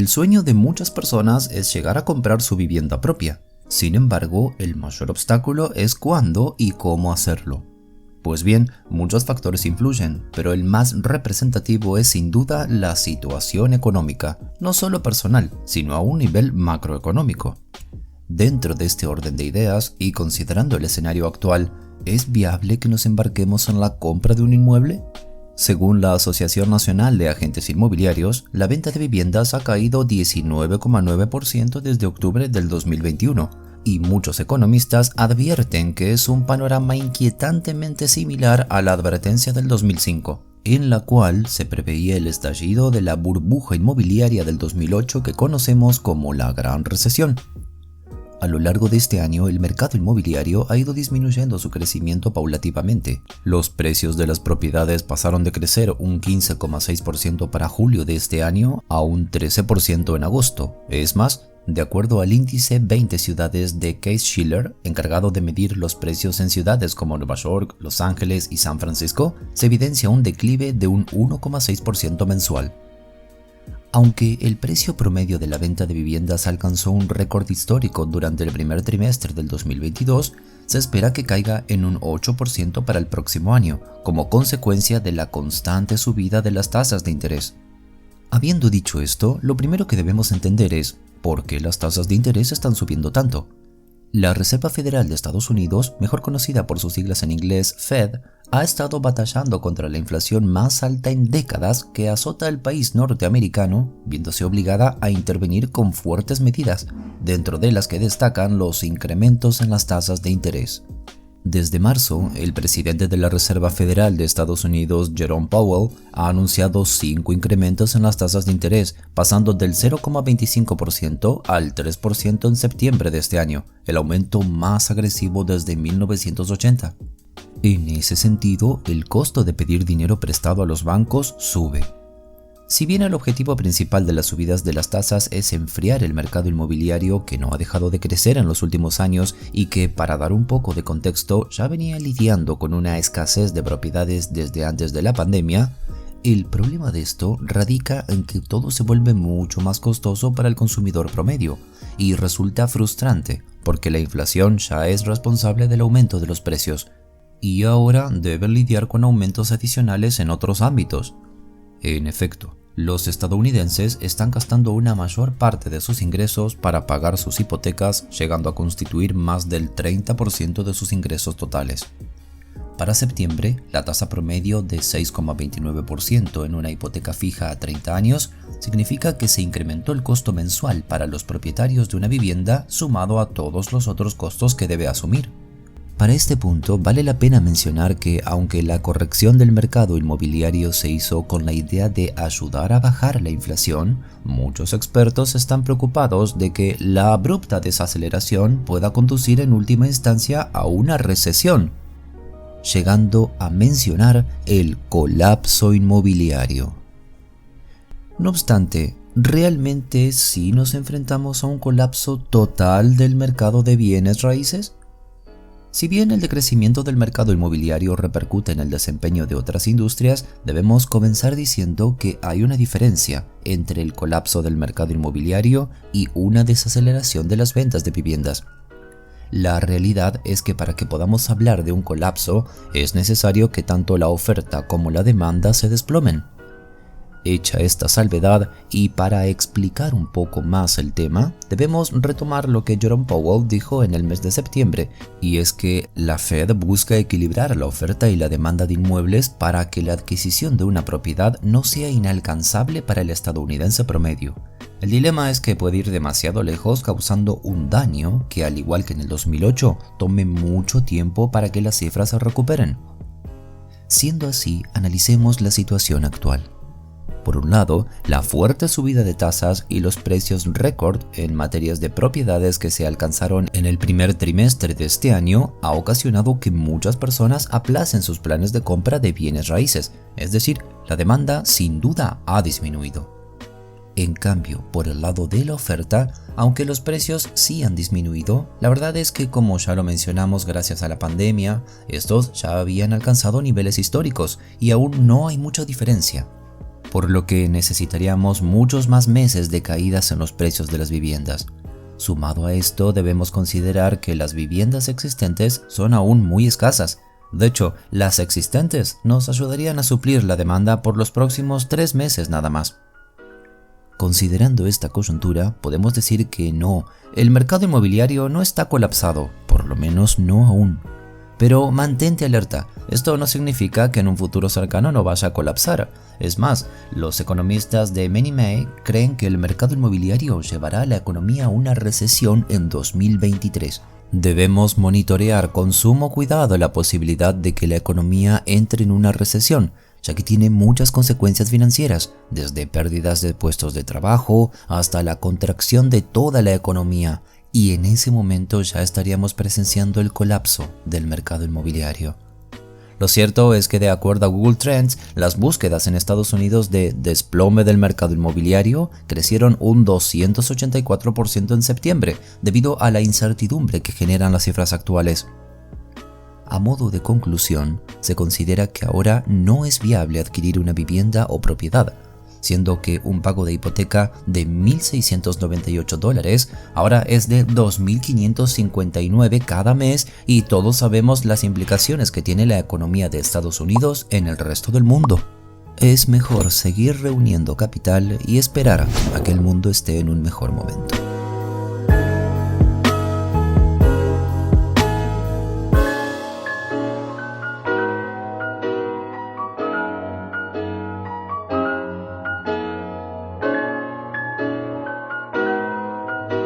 El sueño de muchas personas es llegar a comprar su vivienda propia. Sin embargo, el mayor obstáculo es cuándo y cómo hacerlo. Pues bien, muchos factores influyen, pero el más representativo es sin duda la situación económica, no solo personal, sino a un nivel macroeconómico. Dentro de este orden de ideas y considerando el escenario actual, ¿es viable que nos embarquemos en la compra de un inmueble? Según la Asociación Nacional de Agentes Inmobiliarios, la venta de viviendas ha caído 19,9% desde octubre del 2021, y muchos economistas advierten que es un panorama inquietantemente similar a la advertencia del 2005, en la cual se preveía el estallido de la burbuja inmobiliaria del 2008 que conocemos como la Gran Recesión. A lo largo de este año, el mercado inmobiliario ha ido disminuyendo su crecimiento paulativamente. Los precios de las propiedades pasaron de crecer un 15,6% para julio de este año a un 13% en agosto. Es más, de acuerdo al índice 20 ciudades de Case-Shiller, encargado de medir los precios en ciudades como Nueva York, Los Ángeles y San Francisco, se evidencia un declive de un 1,6% mensual. Aunque el precio promedio de la venta de viviendas alcanzó un récord histórico durante el primer trimestre del 2022, se espera que caiga en un 8% para el próximo año, como consecuencia de la constante subida de las tasas de interés. Habiendo dicho esto, lo primero que debemos entender es ¿por qué las tasas de interés están subiendo tanto? La Reserva Federal de Estados Unidos, mejor conocida por sus siglas en inglés Fed, ha estado batallando contra la inflación más alta en décadas que azota al país norteamericano, viéndose obligada a intervenir con fuertes medidas, dentro de las que destacan los incrementos en las tasas de interés. Desde marzo, el presidente de la Reserva Federal de Estados Unidos, Jerome Powell, ha anunciado 5 incrementos en las tasas de interés, pasando del 0,25% al 3% en septiembre de este año, el aumento más agresivo desde 1980. En ese sentido, el costo de pedir dinero prestado a los bancos sube. Si bien el objetivo principal de las subidas de las tasas es enfriar el mercado inmobiliario que no ha dejado de crecer en los últimos años y que, para dar un poco de contexto, ya venía lidiando con una escasez de propiedades desde antes de la pandemia, el problema de esto radica en que todo se vuelve mucho más costoso para el consumidor promedio y resulta frustrante porque la inflación ya es responsable del aumento de los precios y ahora deben lidiar con aumentos adicionales en otros ámbitos. En efecto, los estadounidenses están gastando una mayor parte de sus ingresos para pagar sus hipotecas, llegando a constituir más del 30% de sus ingresos totales. Para septiembre, la tasa promedio de 6,29% en una hipoteca fija a 30 años significa que se incrementó el costo mensual para los propietarios de una vivienda sumado a todos los otros costos que debe asumir. Para este punto, vale la pena mencionar que, aunque la corrección del mercado inmobiliario se hizo con la idea de ayudar a bajar la inflación, muchos expertos están preocupados de que la abrupta desaceleración pueda conducir en última instancia a una recesión, llegando a mencionar el colapso inmobiliario. No obstante, ¿realmente sí nos enfrentamos a un colapso total del mercado de bienes raíces? Si bien el decrecimiento del mercado inmobiliario repercute en el desempeño de otras industrias, debemos comenzar diciendo que hay una diferencia entre el colapso del mercado inmobiliario y una desaceleración de las ventas de viviendas. La realidad es que para que podamos hablar de un colapso, es necesario que tanto la oferta como la demanda se desplomen. Hecha esta salvedad, y para explicar un poco más el tema, debemos retomar lo que Jerome Powell dijo en el mes de septiembre, y es que la Fed busca equilibrar la oferta y la demanda de inmuebles para que la adquisición de una propiedad no sea inalcanzable para el estadounidense promedio. El dilema es que puede ir demasiado lejos, causando un daño que, al igual que en el 2008, tome mucho tiempo para que las cifras se recuperen. Siendo así, analicemos la situación actual. Por un lado, la fuerte subida de tasas y los precios récord en materias de propiedades que se alcanzaron en el primer trimestre de este año ha ocasionado que muchas personas aplacen sus planes de compra de bienes raíces, es decir, la demanda sin duda ha disminuido. En cambio, por el lado de la oferta, aunque los precios sí han disminuido, la verdad es que, como ya lo mencionamos gracias a la pandemia, estos ya habían alcanzado niveles históricos y aún no hay mucha diferencia. por lo que necesitaríamos muchos más meses de caídas en los precios de las viviendas. Sumado a esto, debemos considerar que las viviendas existentes son aún muy escasas. De hecho, las existentes nos ayudarían a suplir la demanda por los próximos 3 meses nada más. Considerando esta coyuntura, podemos decir que no, el mercado inmobiliario no está colapsado, por lo menos no aún. Pero mantente alerta, esto no significa que en un futuro cercano no vaya a colapsar. Es más, los economistas de Fannie Mae creen que el mercado inmobiliario llevará a la economía a una recesión en 2023. Debemos monitorear con sumo cuidado la posibilidad de que la economía entre en una recesión, ya que tiene muchas consecuencias financieras, desde pérdidas de puestos de trabajo hasta la contracción de toda la economía, y en ese momento ya estaríamos presenciando el colapso del mercado inmobiliario. Lo cierto es que de acuerdo a Google Trends, las búsquedas en Estados Unidos de desplome del mercado inmobiliario crecieron un 284% en septiembre, debido a la incertidumbre que generan las cifras actuales. A modo de conclusión, se considera que ahora no es viable adquirir una vivienda o propiedad, siendo que un pago de hipoteca de $1,698 ahora es de $2,559 cada mes, y todos sabemos las implicaciones que tiene la economía de Estados Unidos en el resto del mundo. Es mejor seguir reuniendo capital y esperar a que el mundo esté en un mejor momento.